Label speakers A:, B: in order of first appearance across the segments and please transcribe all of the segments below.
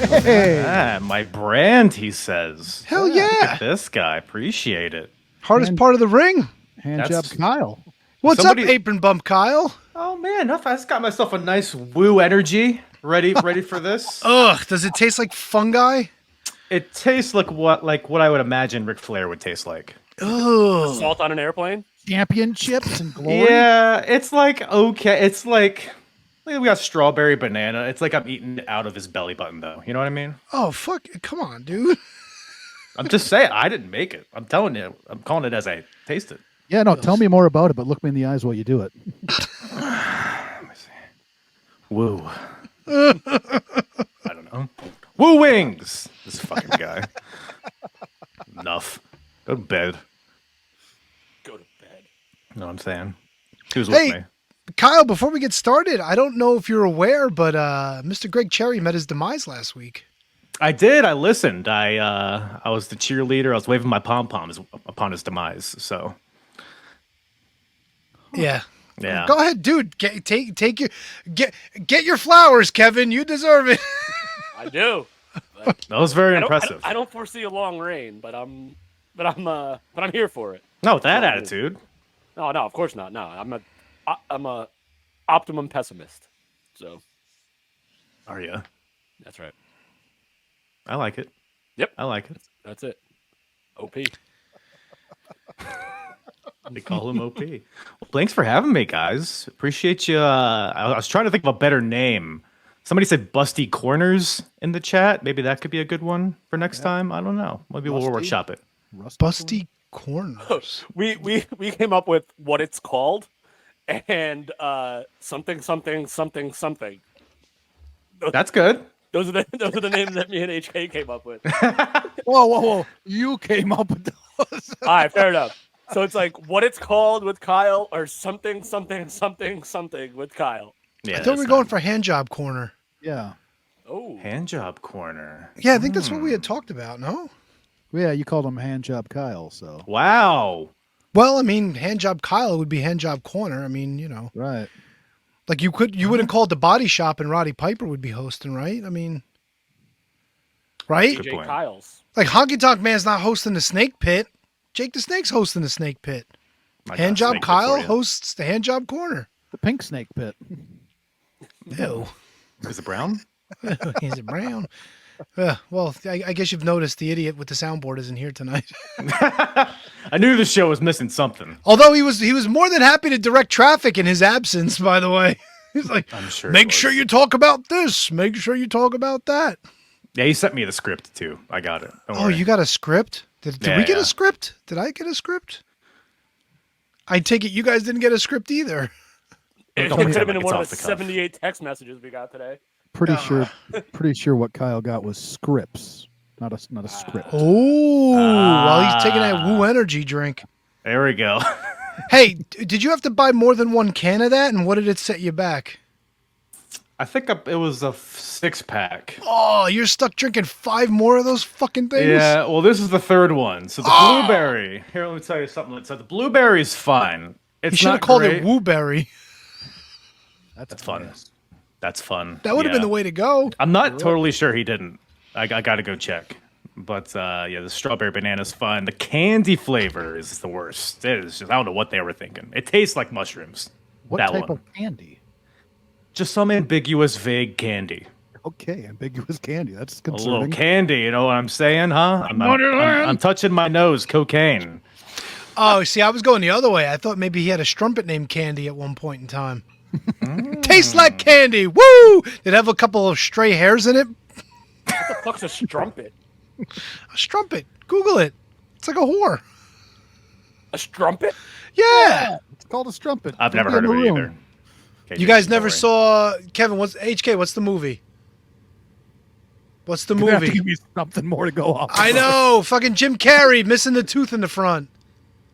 A: Hey.
B: My brand, he says.
C: Hell
B: Look
C: yeah.
B: at this guy. Appreciate it.
C: Hardest part of the ring.
A: Hand
B: That's-
A: job Kyle.
C: What's
B: Somebody-
C: up, Apron Bump Kyle?
B: Oh, man. I just got myself a nice woo energy. Ready for this?
C: Ugh, does it taste like fungi?
B: It tastes like what I would imagine Ric Flair would taste like.
C: Ugh.
D: Salt on an airplane?
A: Championships and glory.
B: Yeah, it's like, okay. It's like we got strawberry banana. It's like I'm eating it out of his belly button, though. You know what I mean?
C: Oh, fuck. Come on, dude.
B: I'm just saying. I didn't make it. I'm telling you. I'm calling it as I taste it.
A: Yeah, no, tell me more about it, but look me in the eyes while you do it.
B: Let me see. Woo. I don't know. Woo wings. This fucking guy. Enough. Go to bed.
D: Go to bed.
B: You know what I'm saying? Who's with
C: Hey.
B: me?
C: Kyle, before we get started, I don't know if you're aware, but Mr. Greg Cherry met his demise last week.
B: I did. I listened. I was the cheerleader. I was waving my pom poms upon his demise. So
C: Yeah.
B: yeah.
C: Go ahead, dude. Get your flowers, Kevin. You deserve it.
D: I do.
B: That was very
D: I don't,
B: impressive.
D: I don't foresee a long reign, but I'm here for it.
B: No, with that
D: No,
B: attitude.
D: No, of course not. No, I'm a optimum pessimist. So
B: Are you?
D: that's right.
B: I like it.
D: Yep.
B: I like it.
D: That's it. OP.
B: They call him OP. Well, thanks for having me, guys. Appreciate you. I was trying to think of a better name. Somebody said Busty Corners in the chat. Maybe that could be a good one for next time. I don't know. Maybe we'll
A: Rusty?
B: workshop it.
C: Busty corners.
D: We came up with what it's called, and something.
B: That's good.
D: Those are the names that me and HK came up with.
A: Whoa. You came up with those.
D: All right, fair enough. So it's like what it's called with Kyle, or something with Kyle.
B: Yeah.
C: I thought we were going for hand job corner.
A: Yeah.
D: Oh,
B: hand job corner.
C: Yeah, I think that's what we had talked about, no?
A: Yeah, you called him hand job Kyle, so.
B: Wow.
C: Well, I mean, hand job Kyle would be hand job corner. I mean, you know.
A: Right.
C: Like you wouldn't call it the body shop and Roddy Piper would be hosting, right? I mean, right?
B: Good
D: DJ
B: point.
D: Kyle's.
C: Like Honky Tonk Man's not hosting the Snake Pit. Jake the Snake's hosting the Snake Pit.
B: I got
C: Hand
B: a
C: job
B: snake
C: Kyle
B: for you.
C: hosts the hand job corner.
A: The pink snake pit.
C: Ew.
B: Is it brown?
C: Is it brown? Well, I guess you've noticed the idiot with the soundboard isn't here tonight.
B: I knew the show was missing something.
C: Although he was more than happy to direct traffic in his absence, by the way. He's like,
B: I'm sure. it
C: make
B: was.
C: sure you talk about this. Make sure you talk about that.
B: Yeah, he sent me the script too. I got it. Don't
C: Oh,
B: worry.
C: you got a script? Did
B: Yeah,
C: we get
B: yeah.
C: a script? Did I get a script? I take it you guys didn't get a script either.
D: It
B: Don't
D: could
B: pretend
D: have been
B: like
D: in one
B: it's
D: of
B: off
D: the
B: the cuff.
D: 78 text messages we got today.
A: Pretty sure what Kyle got was scripts, not a script.
C: Oh, well, he's taking that Woo Energy drink.
B: There we go.
C: Hey, did you have to buy more than one can of that? And what did it set you back?
B: I think it was a 6-pack.
C: Oh, you're stuck drinking 5 more of those fucking things?
B: Yeah, well, this is the third one. So the blueberry. Here, let me tell you something. So the blueberry's fine. It's
C: You should
B: not
C: have called
B: great.
C: it Wooberry.
B: That's fun. That's fun.
C: That would have been the way to go.
B: I'm not totally sure he didn't. I got to go check. But yeah, the strawberry banana's fun. The candy flavor is the worst. It is just, I don't know what they were thinking. It tastes like mushrooms.
A: What
B: that
A: type
B: one.
A: of candy?
B: Just some ambiguous, vague candy.
A: Okay, ambiguous candy. That's
B: A little
A: concerning.
B: candy, you know what I'm saying, huh? I'm touching my nose. Cocaine.
C: Oh, see, I was going the other way. I thought maybe he had a strumpet named Candy at one point in time. Tastes like candy. Woo! Did it have a couple of stray hairs in it?
D: What the fuck's a strumpet?
C: A strumpet. Google it. It's like a whore.
D: A strumpet?
C: Yeah.
A: It's called a strumpet.
B: I've never
A: Could
B: heard
A: be
B: of
A: in
B: it
A: the
B: either.
A: room.
B: Okay,
C: You guys
B: don't
C: never
B: worry.
C: saw Kevin? What's HK? What's the movie? What's the
A: You're gonna have to
C: movie?
A: give me something more to go off.
C: I know. Fucking Jim Carrey missing the tooth in the front.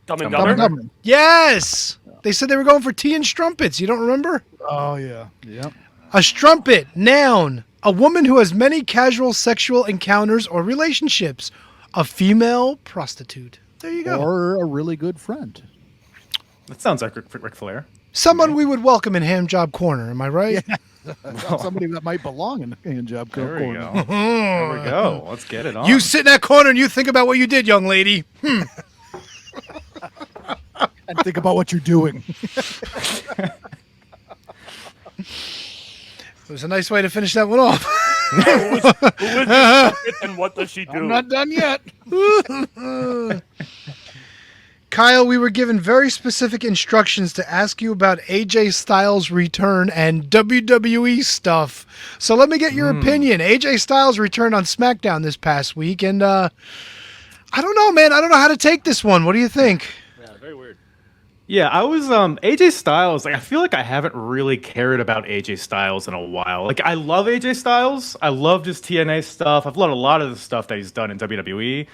D: Dumb and
B: Dumb and
D: Dumber?
A: Dumber.
C: Yes. They said they were going for tea and strumpets. You don't remember?
A: Oh yeah. Yep.
C: A strumpet, noun, a woman who has many casual sexual encounters or relationships. A female prostitute. There you go.
A: Or a really good friend.
B: That sounds like Ric Flair.
C: Someone we would welcome in Ham Job Corner. Am I right?
A: Somebody that might belong in the hand job
B: There we
A: corner.
B: go. There we go. Let's get it on.
C: You sit in that corner and you think about what you did, young lady.
A: And think about what you're doing.
C: It was a nice way to finish that one off.
D: Who is this and what does she do?
A: I'm not done yet.
C: Kyle, we were given very specific instructions to ask you about AJ Styles' return and WWE stuff. So let me get your opinion. AJ Styles returned on SmackDown this past week, and I don't know, man. I don't know how to take this one. What do you think?
D: Yeah, very weird.
B: Yeah, I was AJ Styles. Like, I feel like I haven't really cared about AJ Styles in a while. Like, I love AJ Styles. I loved his TNA stuff. I've loved a lot of the stuff that he's done in WWE.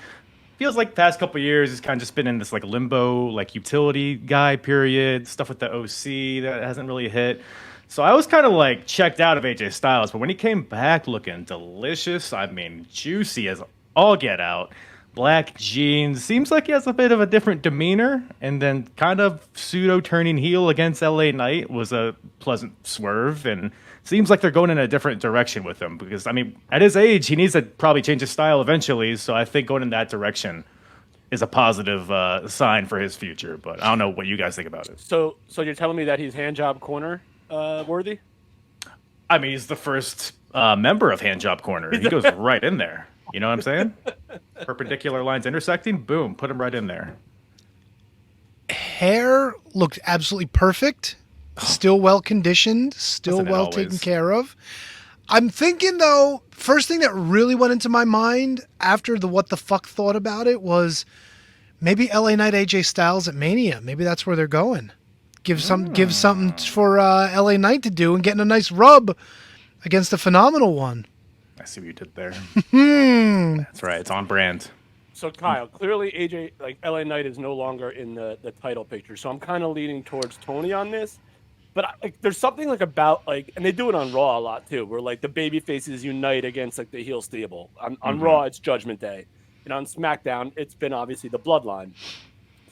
B: Feels like the past couple of years he's kind of just been in this like limbo, like utility guy period. Stuff with the OC that hasn't really hit. So I was kind of like checked out of AJ Styles, but when he came back looking delicious, I mean juicy as all get out. Black jeans. Seems like he has a bit of a different demeanor, and then kind of pseudo turning heel against LA Knight was a pleasant swerve, and seems like they're going in a different direction with him because, I mean, at his age, he needs to probably change his style eventually, so I think going in that direction is a positive sign for his future, but I don't know what you guys think about it.
D: So you're telling me that he's handjob corner worthy?
B: I mean, he's the first member of Handjob Corner. He goes right in there. You know what I'm saying? Perpendicular lines intersecting, boom, put him right in there.
C: Hair looked absolutely perfect. Still well conditioned. Still
B: Doesn't it
C: well
B: always?
C: taken care of. I'm thinking, though, first thing that really went into my mind after the what the fuck thought about it was maybe LA Knight AJ Styles at Mania. Maybe that's where they're going. Give something for LA Knight to do and getting a nice rub against a phenomenal one.
B: I see what you did there. That's right. It's on brand.
D: So Kyle, clearly AJ, like LA Knight is no longer in the title picture. So I'm kind of leaning towards Tony on this. But like, there's something like about like, and they do it on Raw a lot too, where like the baby faces unite against like the heel stable. On Raw, it's Judgment Day, and on SmackDown, it's been obviously the Bloodline.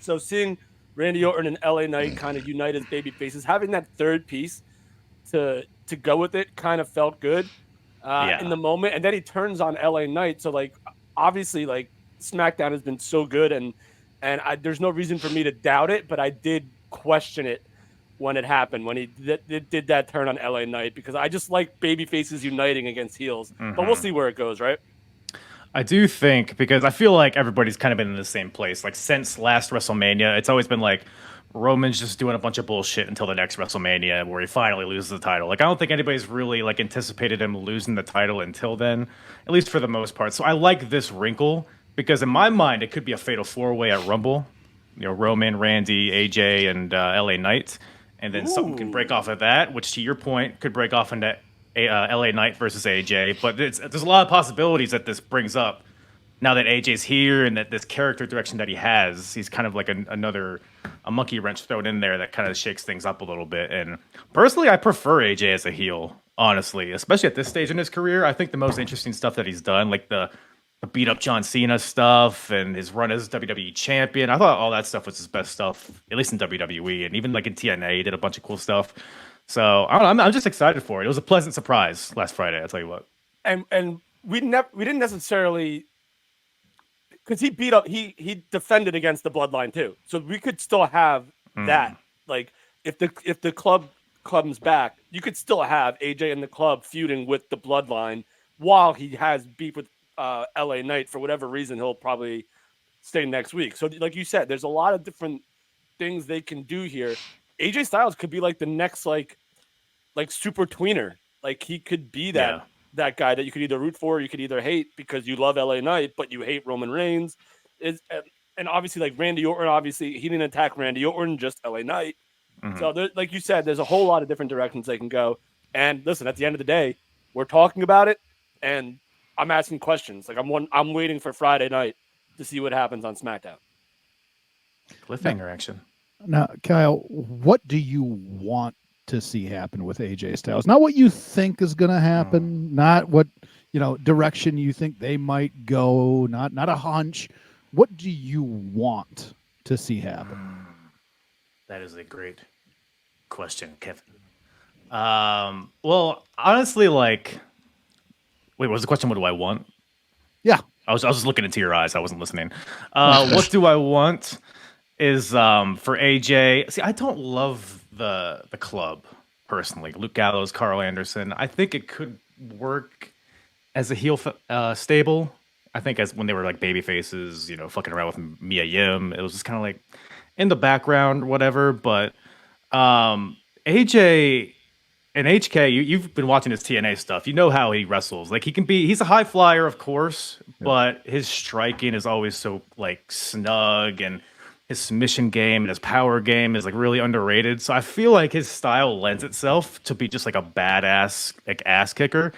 D: So seeing Randy Orton and LA Knight kind of unite as baby faces, having that third piece to go with it, kind of felt good in the moment. And then he turns on LA Knight, so like obviously like SmackDown has been so good, and there's no reason for me to doubt it, but I did question it when it happened, when he did that turn on LA Knight, because I just like baby faces uniting against heels. But we'll see where it goes, right?
B: I do think, because I feel like everybody's kind of been in the same place. Like, since last WrestleMania, it's always been like Roman's just doing a bunch of bullshit until the next WrestleMania where he finally loses the title. Like, I don't think anybody's really like anticipated him losing the title until then, at least for the most part. So I like this wrinkle, because in my mind, it could be a fatal four-way at Rumble. You know, Roman, Randy, AJ, and LA Knight. And then something can break off of that, which, to your point, could break off into LA Knight versus AJ. But there's a lot of possibilities that this brings up now that AJ's here, and that this character direction that he has, he's kind of like a monkey wrench thrown in there that kind of shakes things up a little bit. And personally, I prefer AJ as a heel, honestly, especially at this stage in his career. I think the most interesting stuff that he's done, like the beat up John Cena stuff and his run as WWE champion, I thought all that stuff was his best stuff, at least in WWE, and even like in TNA, he did a bunch of cool stuff. So I don't know, I'm just excited for it. It was a pleasant surprise last Friday, I'll tell you what.
D: And we didn't necessarily, because he defended against the Bloodline too, so we could still have that. Like if the club comes back, you could still have AJ and the club feuding with the Bloodline while he has beef with LA Knight. For whatever reason, he'll probably stay next week. So like you said, there's a lot of different things they can do here. AJ Styles could be like the next like super tweener. Like he could be that guy that you could either root for, or you could either hate because you love LA Knight but you hate Roman Reigns. And obviously like Randy Orton, obviously he didn't attack Randy Orton, just LA Knight. So there, like you said, there's a whole lot of different directions they can go. And listen, at the end of the day, we're talking about it, and I'm asking questions. Like I'm waiting for Friday night to see what happens on SmackDown.
B: Cliffhanger action.
A: Now, Kyle, what do you want to see happen with AJ Styles? Not what you think is going to happen, not what, direction you think they might go, not a hunch. What do you want to see happen?
B: That is a great question, Kevin. Well, honestly, like, wait, what was the question? What do I want?
A: Yeah.
B: I was just looking into your eyes. I wasn't listening. What do I want is for AJ. See, I don't love the club personally. Luke Gallows, Carl Anderson. I think it could work as a heel stable. I think as when they were like baby faces, you know, fucking around with Mia Yim, it was just kind of like in the background, whatever. But AJ and HK, you've been watching his TNA stuff. You know how he wrestles. Like he's a high flyer, of course, but his striking is always so like snug, and his submission game and his power game is like really underrated. So I feel like his style lends itself to be just like a badass like ass kicker.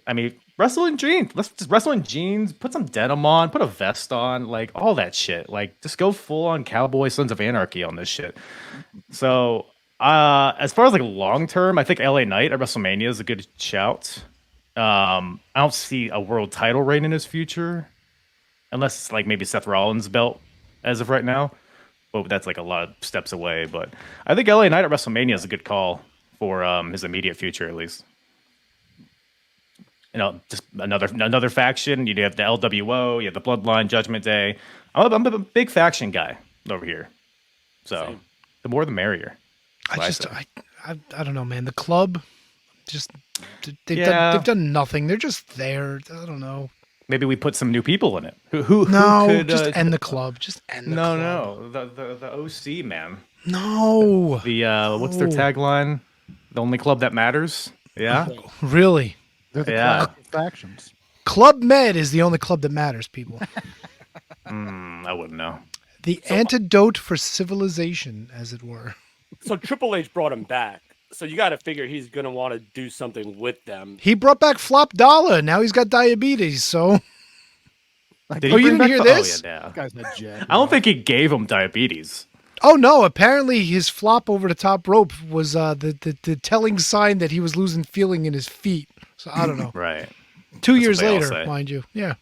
B: I mean, wrestle in jeans. Let's just wrestle in jeans. Put some denim on. Put a vest on. Like all that shit. Like just go full on cowboy Sons of Anarchy on this shit. So as far as like long term, I think LA Knight at WrestleMania is a good shout. I don't see a world title reign in his future, unless it's like maybe Seth Rollins' belt as of right now. But that's like a lot of steps away. But I think LA Knight at WrestleMania is a good call for his immediate future, at least. You know, just another faction. You have the LWO, you have the Bloodline, Judgment Day. I'm a big faction guy over here. So
D: Same.
B: the more the merrier.
C: I don't know, man. The club, just they've done nothing. They're just there. I don't know.
B: Maybe we put some new people in it. Who
C: No,
B: could
C: just end the club. Just end the club.
B: No. The OC, man.
C: No.
B: The what's their tagline? The only club that matters. Yeah.
C: Really?
A: They're the
B: Yeah.
A: class of factions.
C: Club Med is the only club that matters, people.
B: I wouldn't know.
C: The antidote for civilization, as it were.
D: So Triple H brought him back. So you got to figure he's going to want to do something with them.
C: He brought back Flop Dollar. Now he's got diabetes. So,
B: Did
C: Oh,
B: he
C: you
B: bring
C: didn't
B: back
C: hear
B: the-
C: this?
B: Oh, yeah,
A: That guy's not jacked.
B: I don't think he gave him diabetes.
C: oh no! Apparently, his flop over the top rope was the telling sign that he was losing feeling in his feet. So I don't know.
B: Right.
C: 2
B: That's
C: years
B: what they all
C: later,
B: say.
C: mind you. Yeah.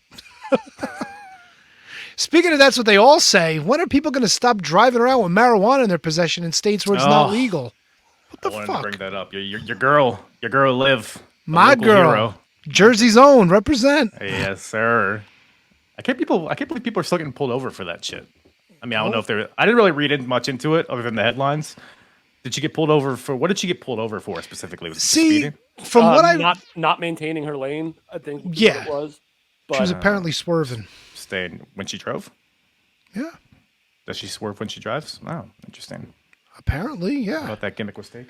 C: Speaking of that's what they all say, when are people going to stop driving around with marijuana in their possession in states where it's not
B: Oh.
C: legal? What the
B: I wanted
C: fuck?
B: to bring that up. Your girl, Liv. the
C: My
B: local
C: girl.
B: hero.
C: Jersey's own, represent.
B: Yes, sir. I can't believe people are still getting pulled over for that shit. I mean, I don't know if they're. I didn't really read in much into it other than the headlines. Did she get pulled over for? What did she get pulled over for specifically? Was it
C: See,
B: speeding?
C: from what I
D: not maintaining her lane, I think. is what
C: Yeah.
D: it was.
C: she was
D: But
C: apparently swerving.
B: Staying when she drove.
C: Yeah,
B: Does she swerve when she drives? Oh, interesting.
C: apparently,
B: How
C: yeah.
B: about that gimmick mistake?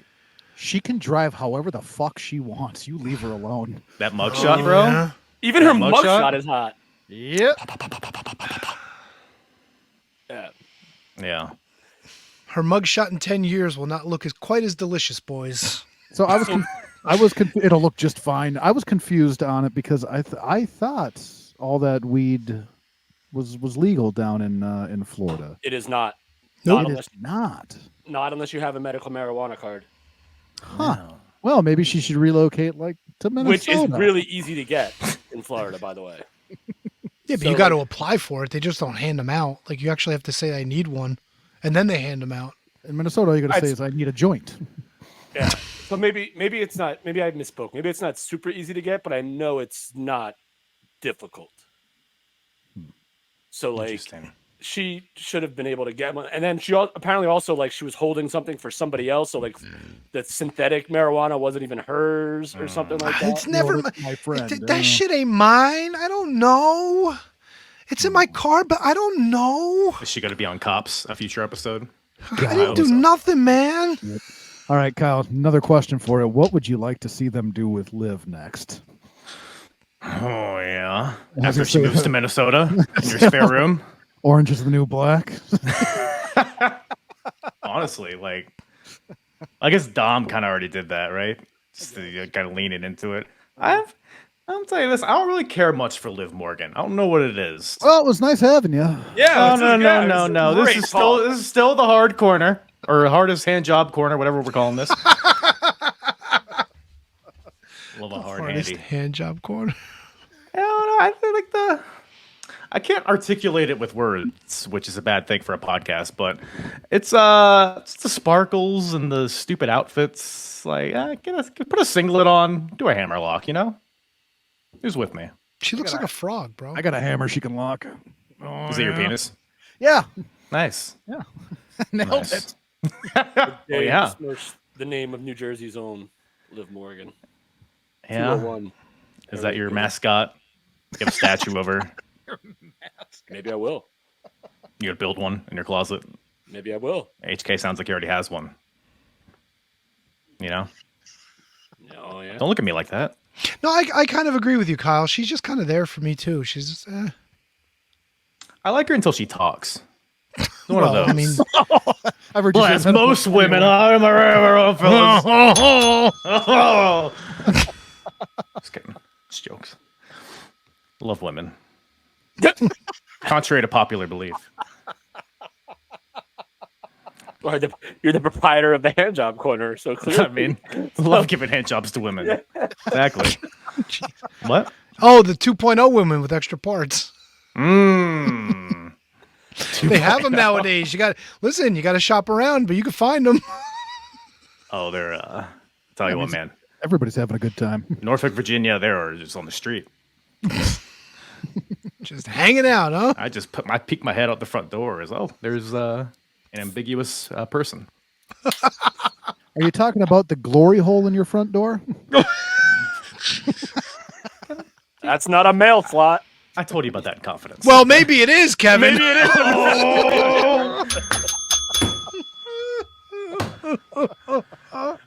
A: She can drive however the fuck she wants. You leave her alone.
B: That mugshot, bro.
C: Yeah.
D: even her
B: mugshot?
D: mugshot is hot.
A: Yep.
D: Yeah.
B: Yeah.
C: Her mugshot in 10 years will not look quite as delicious, boys.
A: So it'll look just fine. I was confused on it because I thought all that weed was legal down in Florida.
D: It is not.
C: Nope.
D: Not
A: It
D: unless,
A: is not.
D: not unless you have a medical marijuana card,
A: Huh. Well, maybe she should relocate like to Minnesota.
D: which is really easy to get in Florida, by the way.
C: Yeah, but
D: So,
C: you got to
D: like-
C: apply for it. They just don't hand them out. Like, you actually have to say, I need one, and then they hand them out.
A: in Minnesota. All you gotta say
D: I'd-
A: is I need a joint.
D: Yeah. So maybe it's not. Maybe I misspoke. Maybe it's not super easy to get, but I know it's not difficult. So like,
B: Interesting.
D: she should have been able to get one, and then she apparently also like she was holding something for somebody else. So like, the synthetic marijuana wasn't even hers or something like that.
C: It's never
A: that's my friend.
C: That shit ain't mine. I don't know. It's in my car, but I don't know.
B: Is she going to be on Cops, a future episode?
C: I didn't do nothing, man.
A: All right, Kyle. Another question for you. What would you like to see them do with Liv next?
B: Oh, yeah.
A: was
B: After
A: gonna
B: she
A: say-
B: moves to Minnesota in your spare room.
A: Orange is the new black.
B: Honestly, like, I guess Dom kind of already did that, right? Just kind of leaning into it. I'll tell you this. I don't really care much for Liv Morgan. I don't know what it is.
A: Well, it was nice having you.
D: Yeah.
B: No. This is still the hard corner or hardest hand job corner, whatever we're calling this. Love a hard
C: Hardest
B: handy.
C: hand job corner.
B: I don't know. I I can't articulate it with words, which is a bad thing for a podcast, but it's the sparkles and the stupid outfits. Like, put a singlet on, do a hammerlock, you know? Who's with me?
C: She looks like a frog, bro.
A: I got a hammer she can lock. Oh,
B: Is it your penis?
A: Yeah.
B: Nice.
A: Yeah. Nailed
B: Nice.
A: it.
B: Oh, yeah.
D: The name of New Jersey's own Liv Morgan.
B: Yeah.
D: 201.
B: Is that your mascot? You have a statue of her.
D: Maybe I will.
B: You gotta build one in your closet.
D: Maybe I will.
B: HK sounds like he already has one. You know?
D: Oh, yeah.
B: Don't look at me like that.
C: No, I kind of agree with you, Kyle. She's just kind of there for me too. She's just,
B: I like her until she talks. One of those.
C: I mean,
A: I've heard you
B: well,
A: say
B: as
A: that
B: most
A: before.
B: women are, am I right, fellas? Just kidding. It's jokes. Love women. Contrary to popular belief.
D: You're the proprietor of the handjob corner, so clearly.
B: I mean, love giving hand jobs to women. Exactly. What?
C: oh, the 2.0 women with extra parts.
B: Mmm.
C: They have them nowadays. You got listen. You got to shop around, but you can find them.
B: Oh, they're. Tell you what, man.
A: Everybody's having a good time.
B: Norfolk, Virginia, they're just on the street.
C: Just hanging out, huh?
B: I just peek my head out the front door. There's an ambiguous person.
A: Are you talking about the glory hole in your front door?
D: That's not a mail slot.
B: I told you about that in confidence.
C: Well, maybe it is, Kevin.
B: maybe it is.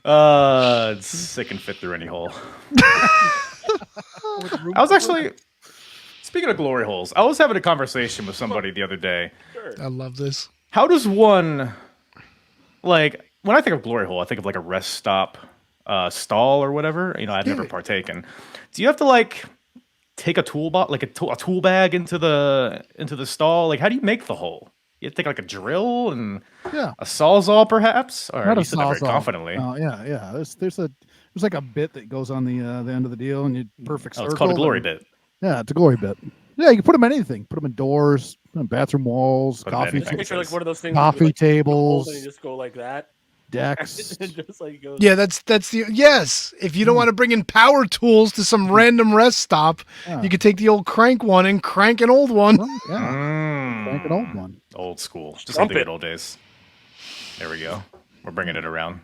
B: It's sick and fit through any hole. I was actually speaking of glory holes. I was having a conversation with somebody the other day.
C: I love this.
B: How does one, like, when I think of glory hole, I think of like a rest stop stall or whatever. You know, I've never partaken. Do you have to like take a tool like a tool bag into the stall? Like, how do you make the hole? You have to take like a drill and a sawzall, perhaps, or
A: Not
B: you
A: a
B: said that very
A: sawzall.
B: confidently.
A: Oh yeah. There's like a bit that goes on the end of the deal, and you perfect
B: Oh,
A: circle.
B: it's called a glory
A: and-
B: bit.
A: Yeah, it's a glory bit. Yeah, you can put them in anything. Put them in doors, put 'em in bathroom walls,
B: Put 'em in
A: coffee,
B: anything.
D: Picture like one of those things.
A: coffee
D: with, like,
A: tables,
D: and you just go like that.
A: decks.
D: And just like goes.
C: Yeah, that's the yes. If you don't want to bring in power tools to some random rest stop,
A: Yeah.
C: you could take the old crank one and crank an old one.
A: Well, yeah, like an old one.
B: Old school. Just like
D: Trumpet.
B: the good old days. There we go. We're bringing it around.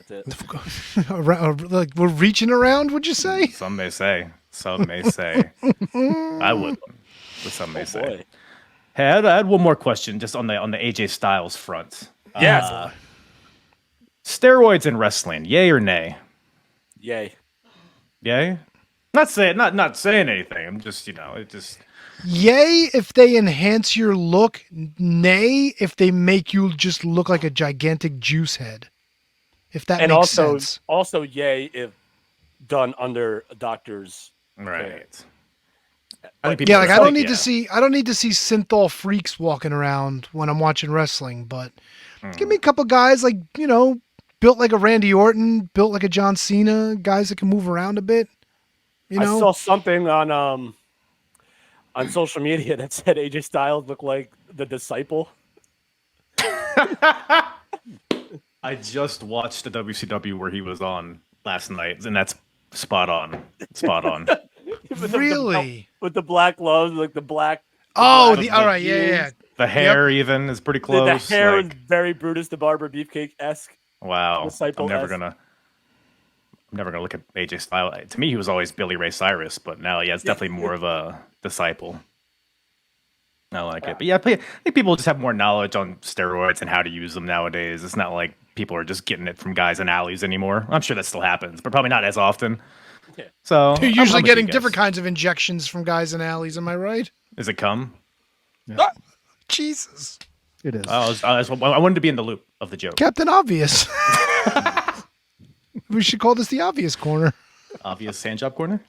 D: That's it.
C: Like we're reaching around. Would you say?
B: Some may say. Some may say. I wouldn't. But some may say.
D: Boy.
B: Hey, I had one more question just on the AJ Styles front.
D: Yes.
B: Steroids in wrestling, yay or nay?
D: Yay.
B: Yay? Not saying anything. I'm just, it just
C: Yay if they enhance your look. Nay if they make you just look like a gigantic juice head. If that
D: And
C: makes
D: also,
C: sense.
D: also yay if done under a doctor's.
B: right.
C: Yeah, like I don't need to see synthol freaks walking around when I'm watching wrestling, but give me a couple guys like, built like a Randy Orton, built like a John Cena, guys that can move around a bit.
D: I saw something on social media that said AJ Styles looked like the disciple.
B: I just watched the WCW where he was on last night, and that's spot on. Spot on.
C: Really?
D: With the black gloves, like the black.
C: Oh,
D: black
C: all right, yeah.
D: jeans.
B: The hair even is pretty close.
D: The hair
B: like,
D: is very Brutus the Barber Beefcake-esque.
B: wow.
D: disciple
B: I'm never
D: esque.
B: gonna look at AJ Styles. To me, he was always Billy Ray Cyrus, but now, it's definitely more of a disciple. I like it. But yeah, I think people just have more knowledge on steroids and how to use them nowadays. It's not like people are just getting it from guys in alleys anymore. I'm sure that still happens, but probably not as often.
D: Yeah.
B: So
C: You're
B: I'm
C: usually
B: with
C: getting
B: you guys.
C: different kinds of injections from guys in alleys, am I right?
B: Is it cum?
C: Jesus.
A: It is.
B: I wanted to be in the loop of the joke.
C: Captain Obvious. We should call this the Obvious Corner.
B: Obvious hand job corner.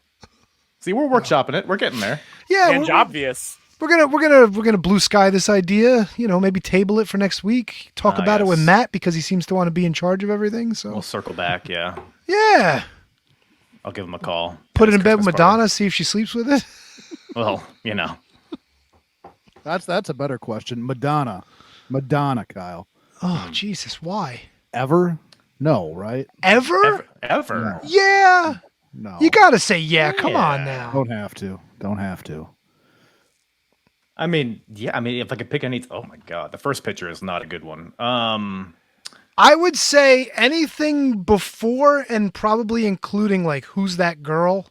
B: See, we're workshopping it. We're getting there.
C: Yeah,
D: And obvious.
C: we're gonna blue sky this idea. Maybe table it for next week. Talk
B: Ah,
C: about it with
B: yes.
C: Matt because he seems to want to be in charge of everything. So
B: We'll circle back. Yeah,
C: yeah,
B: I'll give him a call.
C: put it
B: His
C: in bed with
B: Christmas party.
C: Madonna. See if she sleeps with it.
B: Well,
A: That's a better question. Madonna, Kyle.
C: Oh Jesus, why?
A: Ever? No, right?
C: Ever?
B: Ever.
A: No.
C: Yeah.
A: No.
C: You gotta say yeah. Come on
B: Yeah.
C: now.
A: Don't have to. Don't have to.
B: I mean, yeah. I mean, if I could pick any, oh my god, the first picture is not a good one.
C: I would say anything before and probably including like Who's That Girl?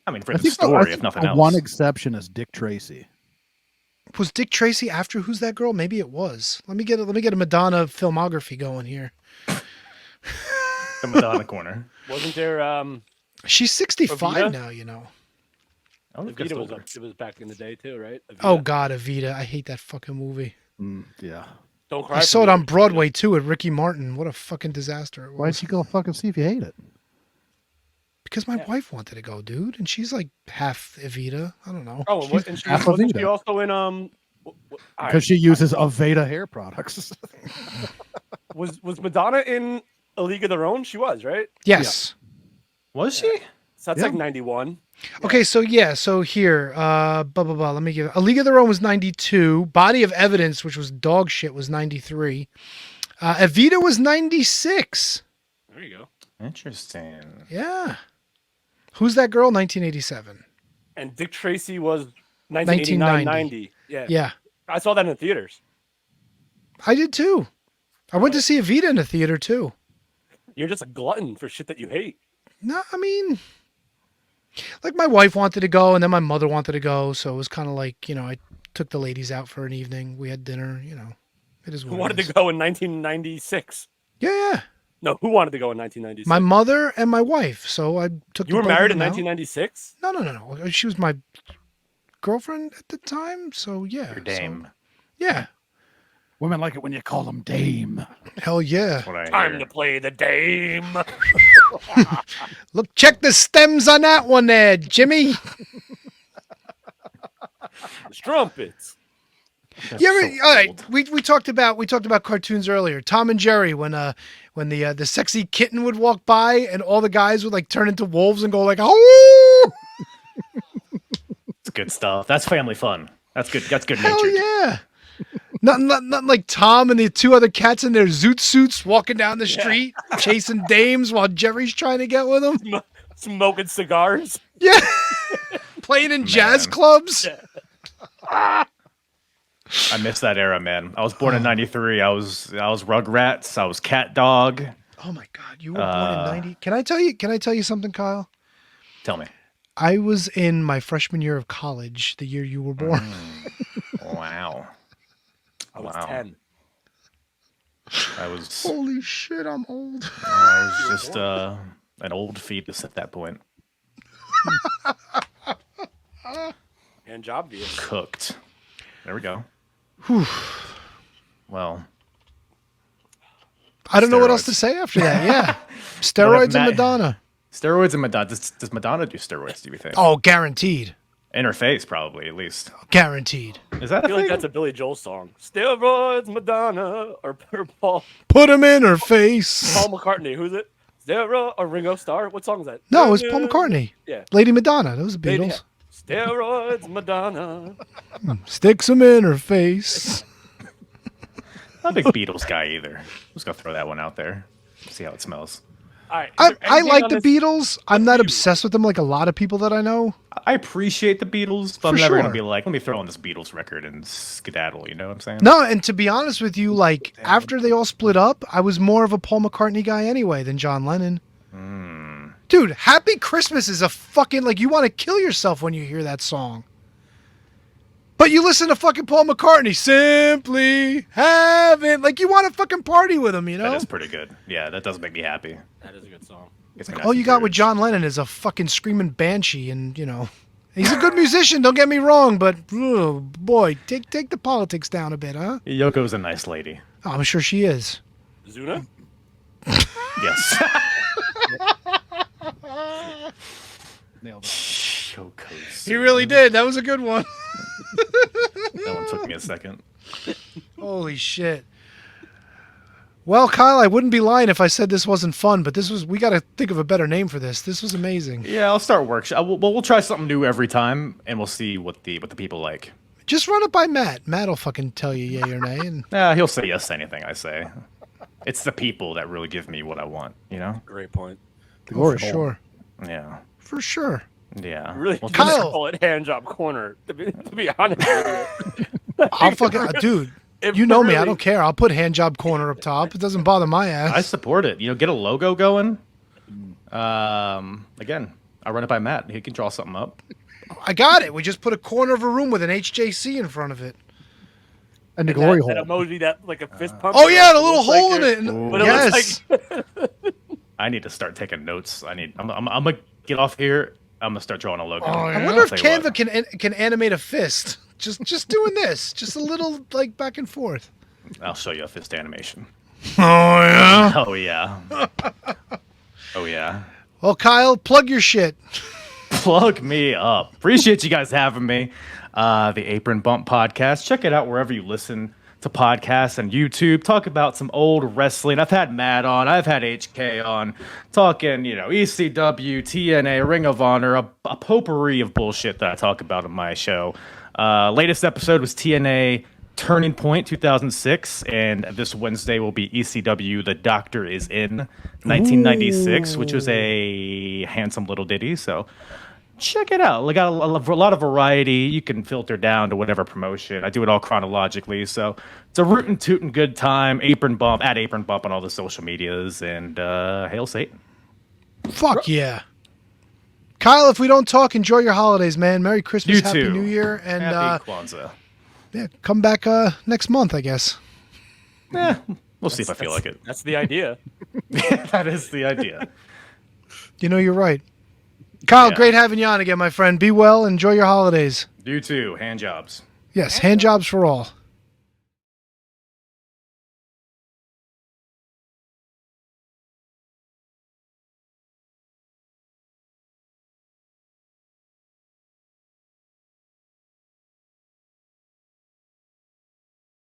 B: I mean, for
A: I
B: the
A: think
B: story, if nothing
A: the
B: else.
A: one exception is Dick Tracy.
C: Was Dick Tracy after Who's That Girl? Maybe it was. Let me get a Madonna filmography going here.
B: The Madonna corner.
D: Wasn't there?
C: She's 65
D: Evita?
C: now, you know.
B: Oh, we've got
D: Evita was
B: older.
D: up. It was back in the day too, right? Evita.
C: Oh God, Evita. I hate that fucking movie.
A: Yeah.
D: Don't cry.
C: I
D: for
C: saw it
D: me.
C: on Broadway too with Ricky Martin. What a fucking disaster it
A: Why'd
C: was.
A: you go fucking see if you hate it?
C: Because my wife wanted to go, dude, and she's like half Evita. I don't know.
D: Oh, and, what, and she
A: half
D: wasn't
A: Evita.
D: she also in all right.
A: Because she uses Aveda hair products.
D: Was Madonna in A League of Their Own? She was, right?
C: Yes.
B: Was she?
D: So that's
A: Yeah.
D: like 91.
C: Okay, so yeah, so here, blah blah blah. Let me give A League of Their Own was 92. Body of Evidence, which was dog shit, was 93. Evita was 96.
D: There you go.
B: Interesting.
C: Yeah. Who's That Girl? 1987.
D: And Dick Tracy was 1989, 90. Yeah.
C: Yeah,
D: I saw that in the theaters.
C: I did too. I went to see Evita in the theater too.
D: You're just a glutton for shit that you hate.
C: No, I mean, like my wife wanted to go, and then my mother wanted to go, so it was kind of like, you know, I took the ladies out for an evening. We had dinner. You know, it is what
D: Who
C: it
D: wanted
C: is.
D: to go in 1996?
C: Yeah, yeah.
D: No, who wanted to go in 1996?
C: My mother and my wife. So I took.
D: You
C: the
D: were
C: both of
D: married in
C: them out.
D: 1996?
C: No. She was my girlfriend at the time. So yeah.
B: Your dame.
C: So, yeah.
A: Women like it when you call them dame.
C: Hell yeah.
B: That's what I
D: Time
B: hear.
D: to play the dame.
C: Look, check the stems on that one there, Jimmy.
D: Strumpets.
B: That's
C: You ever,
B: so
C: all right,
B: old.
C: we talked about cartoons earlier. Tom and Jerry, when the sexy kitten would walk by and all the guys would like turn into wolves and go like, oh,
B: It's good stuff. That's family fun. That's good. That's good
C: hell
B: natured.
C: yeah. Not like Tom and the two other cats in their zoot suits walking down the street chasing dames while Jerry's trying to get with them.
D: Smoking cigars.
C: Yeah, playing in jazz
B: Man.
C: clubs.
B: I miss that era, man. I was born in '93. I was Rugrats. I was Cat Dog.
C: Oh my God, you were born in '90. Can I tell you something, Kyle?
B: Tell me.
C: I was in my freshman year of college, the year you were born.
B: Wow.
D: I was
B: Wow.
D: 10.
B: I was
C: Holy shit, I'm old.
B: just an old fetus at that point.
D: And obvious.
B: Cooked. There we go. Well,
C: I don't know what else
B: Steroids.
C: to say after that. Yeah. Steroids and
B: Matt-
C: Madonna.
B: steroids and Madonna. Does Madonna do steroids, do you think?
C: Oh, guaranteed.
B: In her face, probably, at least.
C: Guaranteed.
B: Is that
D: I
B: a
D: feel like
B: thing?
D: that's a Billy Joel song. Steroids, Madonna, or Paul
C: Put him in her face.
D: McCartney. Who's it? Steroid or Ringo Starr? What song is that?
C: No, it was Paul McCartney.
D: Yeah.
C: Lady Madonna. That was the
D: Lady-
C: Beatles.
D: Steroids, Madonna.
C: Sticks him in her face.
B: Not a big Beatles guy either. Just gonna throw that one out there. See how it smells.
D: All right. is
C: I
D: there anything
C: like
D: on
C: the
D: this-
C: Beatles. I'm not
D: you?
C: obsessed with them like a lot of people that I know.
B: I appreciate the Beatles, but I'm
C: For
B: never
C: sure.
B: gonna be like, let me throw on this Beatles record and skedaddle. You know what I'm saying?
C: No, and to be honest with you, like after they all split up, I was more of a Paul McCartney guy anyway than John Lennon. Dude, Happy Christmas is a fucking like you want to kill yourself when you hear that song. But you listen to fucking Paul McCartney, simply having like you want to fucking party with him, you know?
B: That is pretty good. Yeah, that does make me happy.
D: That is a good song.
B: Gets me nice
C: All you
B: and
C: got with
B: encouraged.
C: John Lennon is a fucking screaming banshee, and you know, he's a good musician. Don't get me wrong, but oh, boy, take the politics down a bit, huh?
B: Yoko's a nice lady.
C: Oh, I'm sure she is.
D: Zuna?
B: Yes.
A: Nailed it.
B: Yoko's.
C: He really did. That was a good one.
B: That one took me a second.
C: Holy shit. Well, Kyle, I wouldn't be lying if I said this wasn't fun, but we got to think of a better name for this. This was amazing.
B: Yeah, I'll start workshop. We'll try something new every time, and we'll see what the people like.
C: Just run it by Matt. Matt will fucking tell you yay or nay. And
B: He'll say yes to anything I say. It's the people that really give me what I want, you know?
D: Great point.
C: for sure.
B: Yeah.
C: For sure.
B: Yeah.
D: Really,
B: Well,
D: just
C: Kyle.
D: call it hand job corner. To be honest with you.
C: I'll fucking, dude,
D: It
C: you know me. I
D: really-
C: don't care. I'll put hand job corner up top. It doesn't bother my
B: I
C: ass.
B: support it. Get a logo going. Again, I run it by Matt. He can draw something up.
C: I got it. We just put a corner of a room with an HJC in front of it.
A: And the glory
D: that
A: hole.
D: emoji, that like a fist pump.
C: Oh yeah, and a little
D: looks like
C: hole in
D: you're-
C: it. And-
D: But it
C: yes.
D: looks like
B: I need to start taking notes. I'm gonna get off here. I'm gonna start drawing a logo.
C: I
B: I'll
C: wonder if
B: tell you what.
C: Canva can animate a fist. Just doing this, just a little like back and forth.
B: I'll show you a fist animation.
C: Oh yeah.
B: Oh yeah. Oh yeah.
C: Well, Kyle, plug your shit.
B: Plug me up. Appreciate you guys having me. The Apron Bump podcast. Check it out wherever you listen to podcasts and YouTube. Talk about some old wrestling. I've had Matt on. I've had HK on. Talking, ECW, TNA, Ring of Honor, a potpourri of bullshit that I talk about on my show. Latest episode was TNA Turning Point 2006, and this Wednesday will be ECW The Doctor Is In 1996, which was a handsome little ditty. So check it out. We got a lot of variety. You can filter down to whatever promotion. I do it all chronologically, so it's a rootin' tootin' good time. Apron Bump at Apron Bump on all the social medias, and hail Satan.
C: Fuck yeah. Kyle, if we don't talk, enjoy your holidays, man. Merry Christmas,
B: You
C: Happy
B: too.
C: New Year, and
B: Happy Kwanzaa.
C: yeah, come back next month, I guess.
B: We'll see if I feel like it.
D: that's the idea.
B: That is the idea.
C: You know you're right. Kyle,
B: Yeah.
C: great having you on again, my friend. Be well. Enjoy your holidays.
B: You too. Hand jobs.
C: Yes, hand jobs for all.